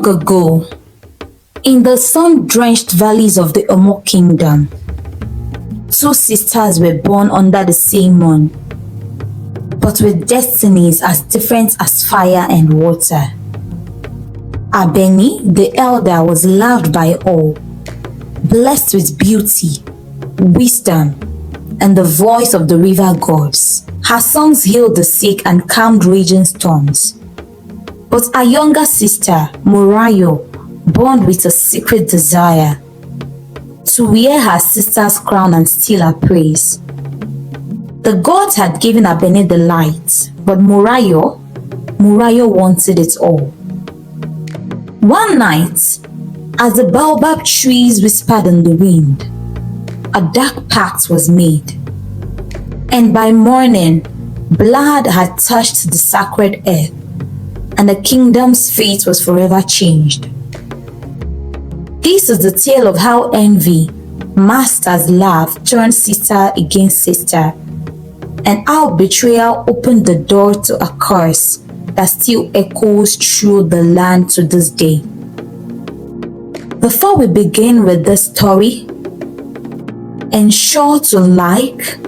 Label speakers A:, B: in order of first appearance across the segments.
A: Long ago, in the sun-drenched valleys of the Omo Kingdom, two sisters were born under the same moon, but with destinies as different as fire and water. Abeni, the elder, was loved by all, blessed with beauty, wisdom, and the voice of the river gods. Her songs healed the sick and calmed raging storms. But her younger sister, Morayo, born with a secret desire to wear her sister's crown and steal her praise. The gods had given Abeni the light, but Morayo wanted it all. One night, as the baobab trees whispered in the wind, a dark pact was made. And by morning, blood had touched the sacred earth, and the kingdom's fate was forever changed. This is the tale of how envy masked as love turned sister against sister, and how betrayal opened the door to a curse that still echoes through the land to this day. Before we begin with this story, ensure to like,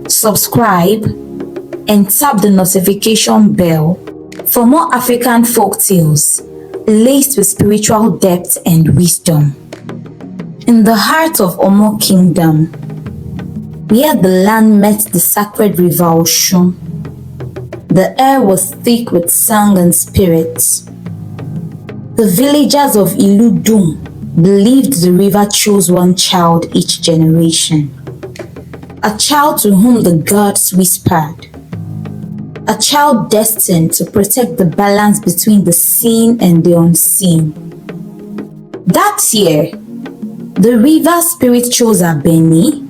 A: subscribe, and tap the notification bell for more African folk tales laced with spiritual depth and wisdom. In the heart of Omo Kingdom, where the land met the sacred river Oshun, the air was thick with song and spirits. The villagers of Iludun believed the river chose one child each generation, a child to whom the gods whispered, a child destined to protect the balance between the seen and the unseen. That year, the river spirit chose Abeni,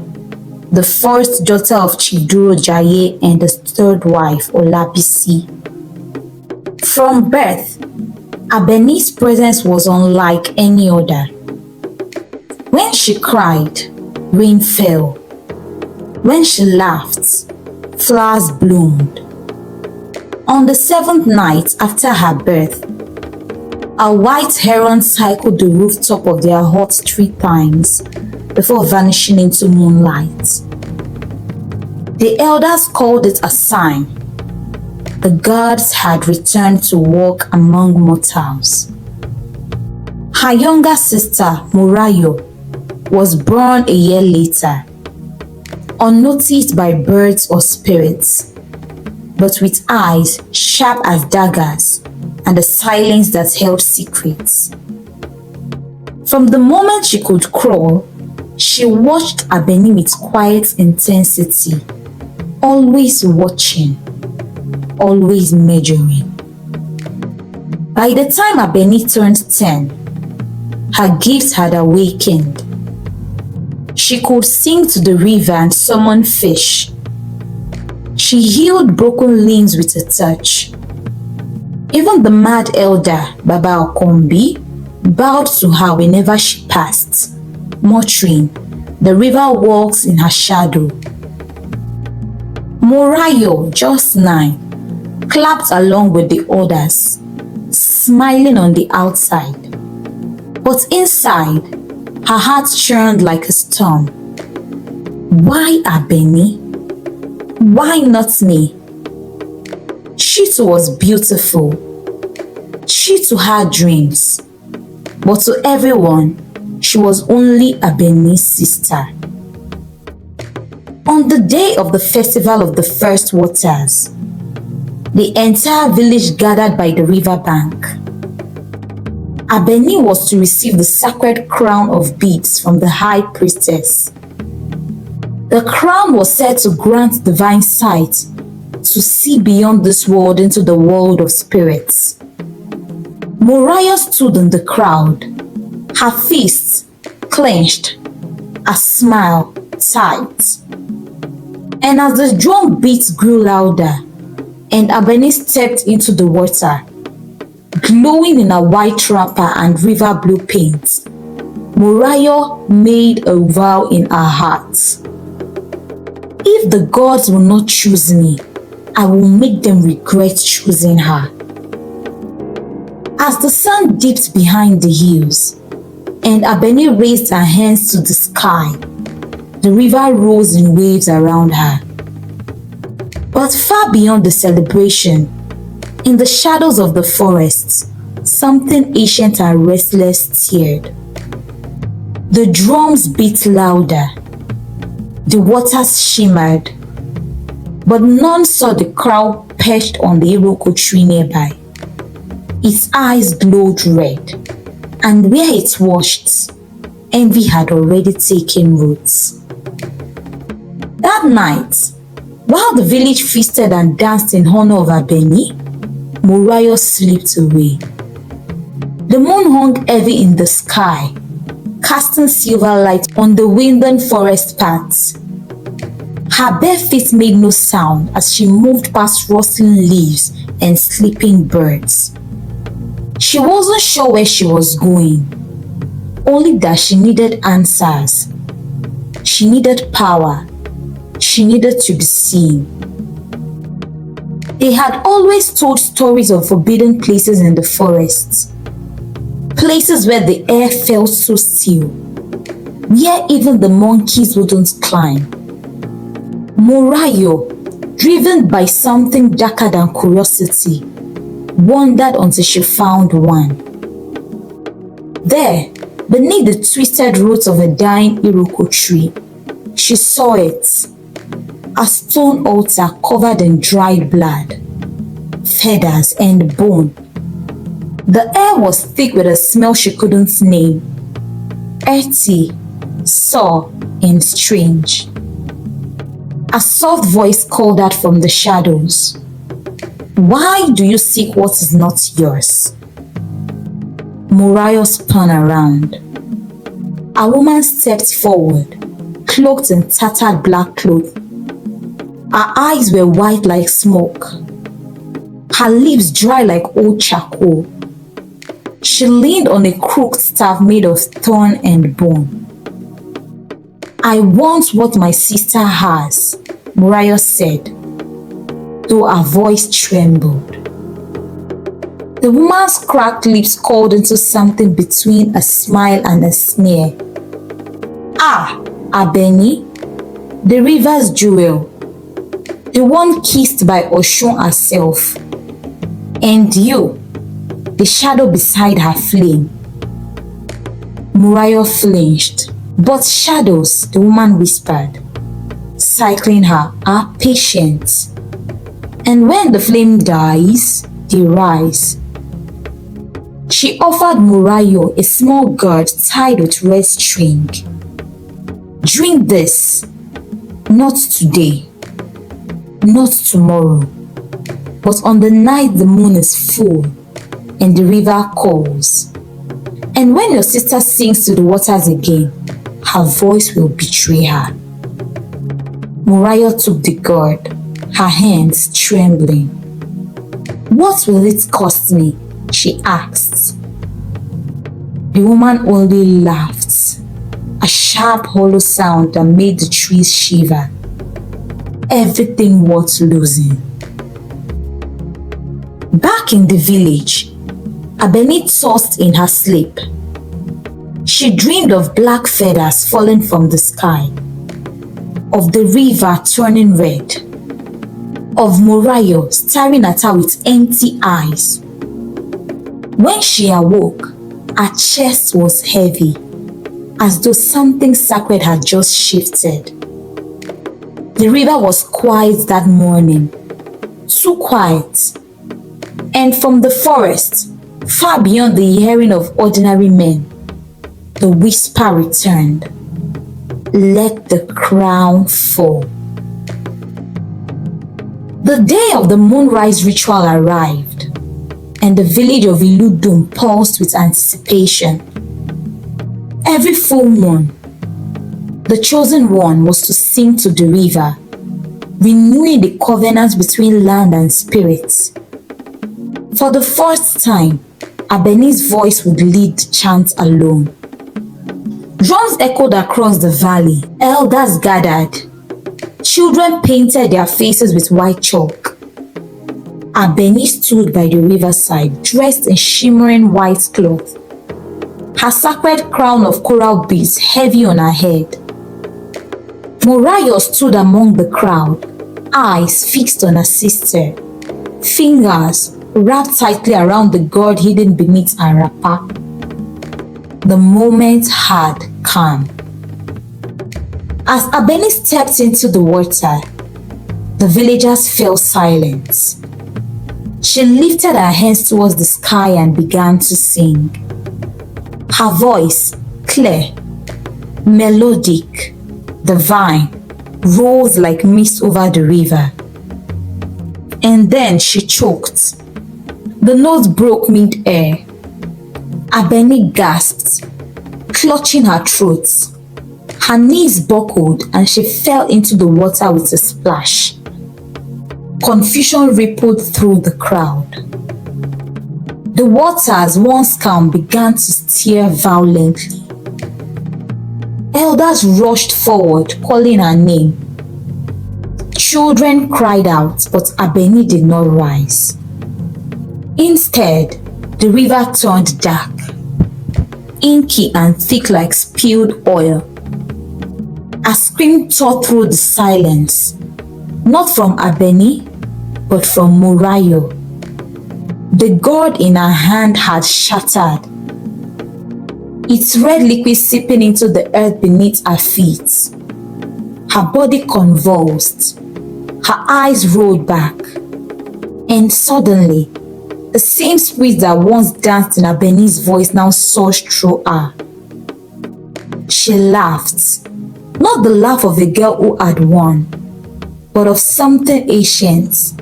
A: the first daughter of Chiduro Jaye and his third wife, Olabisi. From birth, Abeni's presence was unlike any other. When she cried, rain fell. When she laughed, flowers bloomed. On the seventh night after her birth, a white heron cycled the rooftop of their hut 3 times before vanishing into moonlight. The elders called it a sign. The gods had returned to walk among mortals. Her younger sister, Morayo, was born a year later, unnoticed by birds or spirits, but with eyes sharp as daggers and a silence that held secrets. From the moment she could crawl, she watched Abeni with quiet intensity, always watching, always measuring. By the time Abeni turned 10, her gifts had awakened. She could sing to the river and summon fish. She healed broken limbs with a touch. Even the mad elder, Baba Okombi, bowed to her whenever she passed, muttering, "The river walks in her shadow." Morayo, just 9, clapped along with the others, smiling on the outside. But inside, her heart churned like a storm. Why Abeni? Why not me? She too was beautiful. She too had dreams. But to everyone, she was only Abeni's sister. On the day of the festival of the first waters, the entire village gathered by the river bank. Abeni was to receive the sacred crown of beads from the high priestess. The crown was said to grant divine sight to see beyond this world into the world of spirits. Morayo stood in the crowd, her fists clenched, a smile tight. And as the drum beats grew louder and Abeni stepped into the water, glowing in a white wrapper and river blue paint, Morayo made a vow in her heart. If the gods will not choose me, I will make them regret choosing her. As the sun dipped behind the hills and Abeni raised her hands to the sky, the river rose in waves around her. But far beyond the celebration, in the shadows of the forest, something ancient and restless stirred. The drums beat louder, the waters shimmered, but none saw the crow perched on the iroko tree nearby. Its eyes glowed red, and where it washed, envy had already taken roots. That night, while the village feasted and danced in honor of Abeni, Morayo slipped away. The moon hung heavy in the sky, casting silver light on the winding forest paths. Her bare feet made no sound as she moved past rustling leaves and sleeping birds. She wasn't sure where she was going, only that she needed answers. She needed power. She needed to be seen. They had always told stories of forbidden places in the forests, places where the air felt so still, where even the monkeys wouldn't climb. Morayo, driven by something darker than curiosity, wandered until she found one. There, beneath the twisted roots of a dying iroko tree, she saw it, a stone altar covered in dried blood, feathers and bone. The air was thick with a smell she couldn't name, earthy, sour and strange. A soft voice called out from the shadows, "Why do you seek what is not yours?" Morayo spun around. A woman stepped forward, cloaked in tattered black cloth. Her eyes were white like smoke, her lips dry like old charcoal. She leaned on a crooked staff made of thorn and bone. "I want what my sister has," Morayo said, though her voice trembled. The woman's cracked lips curled into something between a smile and a sneer. "Ah, Abeni, the river's jewel, the one kissed by Oshun herself, and you, the shadow beside her flame." Morayo flinched. "But shadows," the woman whispered, cycling her, "are patient. And when the flame dies, they rise." She offered Morayo a small gourd tied with red string. "Drink this, not today, not tomorrow, but on the night the moon is full and the river calls. And when your sister sings to the waters again, her voice will betray her." Morayo took the gourd, her hands trembling. "What will it cost me?" she asked. The woman only laughed, a sharp hollow sound that made the trees shiver. "Everything worth losing." Back in the village, Abeni tossed in her sleep. She dreamed of black feathers falling from the sky, of the river turning red, of Morayo staring at her with empty eyes. When she awoke, her chest was heavy, as though something sacred had just shifted. The river was quiet that morning, too quiet, and from the forest, far beyond the hearing of ordinary men, the whisper returned, "Let the crown fall." The day of the moonrise ritual arrived, and the village of Iludum pulsed with anticipation. Every full moon, the chosen one was to sing to the river, renewing the covenant between land and spirits. For the first time, Abeni's voice would lead the chant alone. Drums echoed across the valley, elders gathered, children painted their faces with white chalk. Abeni stood by the riverside, dressed in shimmering white cloth, her sacred crown of coral beads heavy on her head. Morayo stood among the crowd, eyes fixed on her sister, fingers wrapped tightly around the gourd hidden beneath her wrapper. The moment had come. As Abeni stepped into the water, the villagers fell silent. She lifted her hands towards the sky and began to sing. Her voice, clear, melodic, divine, rose like mist over the river. And then she choked. The notes broke mid-air. Abeni gasped, clutching her throat. Her knees buckled and she fell into the water with a splash. Confusion rippled through the crowd. The waters, once calm, began to stir violently. Elders rushed forward, calling her name. Children cried out, but Abeni did not rise. Instead, the river turned dark, inky and thick like spilled oil. A scream tore through the silence, not from Abeni, but from Morayo. The gourd in her hand had shattered, its red liquid seeping into the earth beneath her feet. Her body convulsed, her eyes rolled back, and suddenly, the same spirit that once danced in Abeni's voice now surged through her. She laughed, not the laugh of a girl who had won, but of something ancient,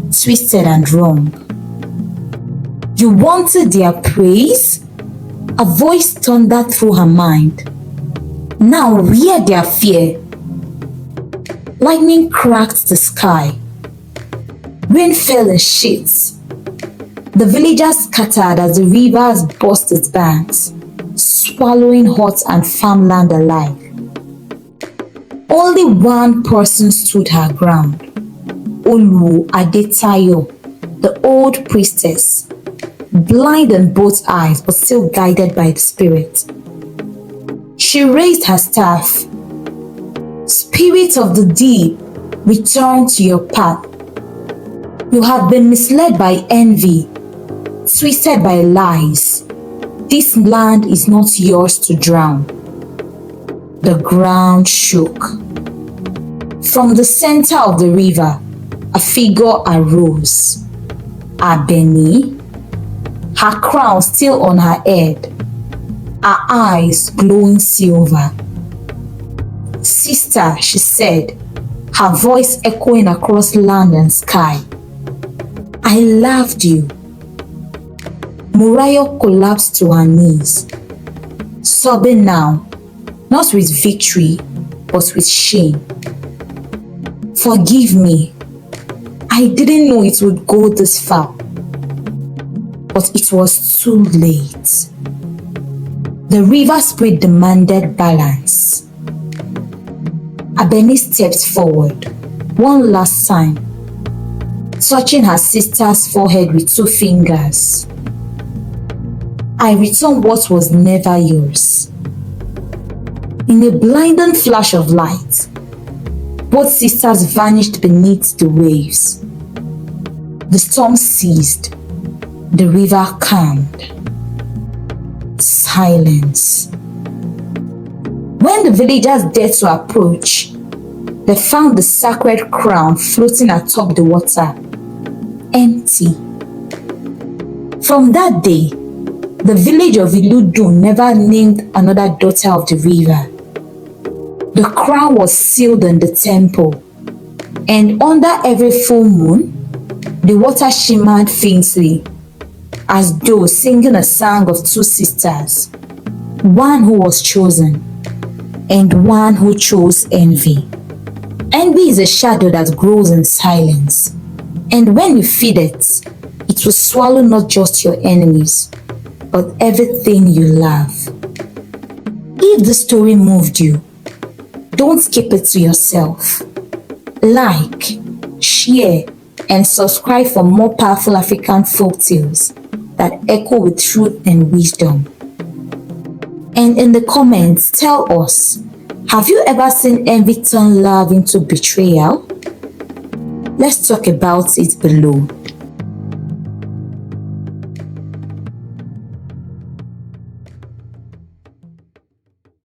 A: twisted and wrong. You wanted their praise? A voice thundered through her mind. Now hear their fear. Lightning cracked the sky. Rain fell in sheets. The villagers scattered as the rivers burst its banks, swallowing hut and farmland alike. Only one person stood her ground. Olu Adetayo, the old priestess, blind in both eyes but still guided by the spirit. She raised her staff. Spirit of the deep, return to your path. You have been misled by envy, twisted by lies. This land is not yours to drown. The ground shook. From the center of the river, a figure arose. Abeni, her crown still on her head, her eyes glowing silver. Sister, she said, her voice echoing across land and sky. I loved you. Morayo collapsed to her knees, sobbing now, not with victory, but with shame. Forgive me. I didn't know it would go this far. But it was too late. The river spirit demanded balance. Abeni stepped forward, one last time, touching her sister's forehead with 2 fingers. I returned what was never yours. In a blinding flash of light, both sisters vanished beneath the waves. The storm ceased. The river calmed. Silence. When the villagers dared to approach, they found the sacred crown floating atop the water, empty. From that day, the village of Iludun never named another daughter of the river. The crown was sealed in the temple, and under every full moon, the water shimmered faintly, as though singing a song of 2 sisters, one who was chosen, and one who chose envy. Envy is a shadow that grows in silence, and when you feed it, it will swallow not just your enemies, but everything you love. If the story moved you, don't keep it to yourself. Like, share, and subscribe for more powerful African folk tales that echo with truth and wisdom. And in the comments, tell us, have you ever seen envy turn love into betrayal? Let's talk about it below.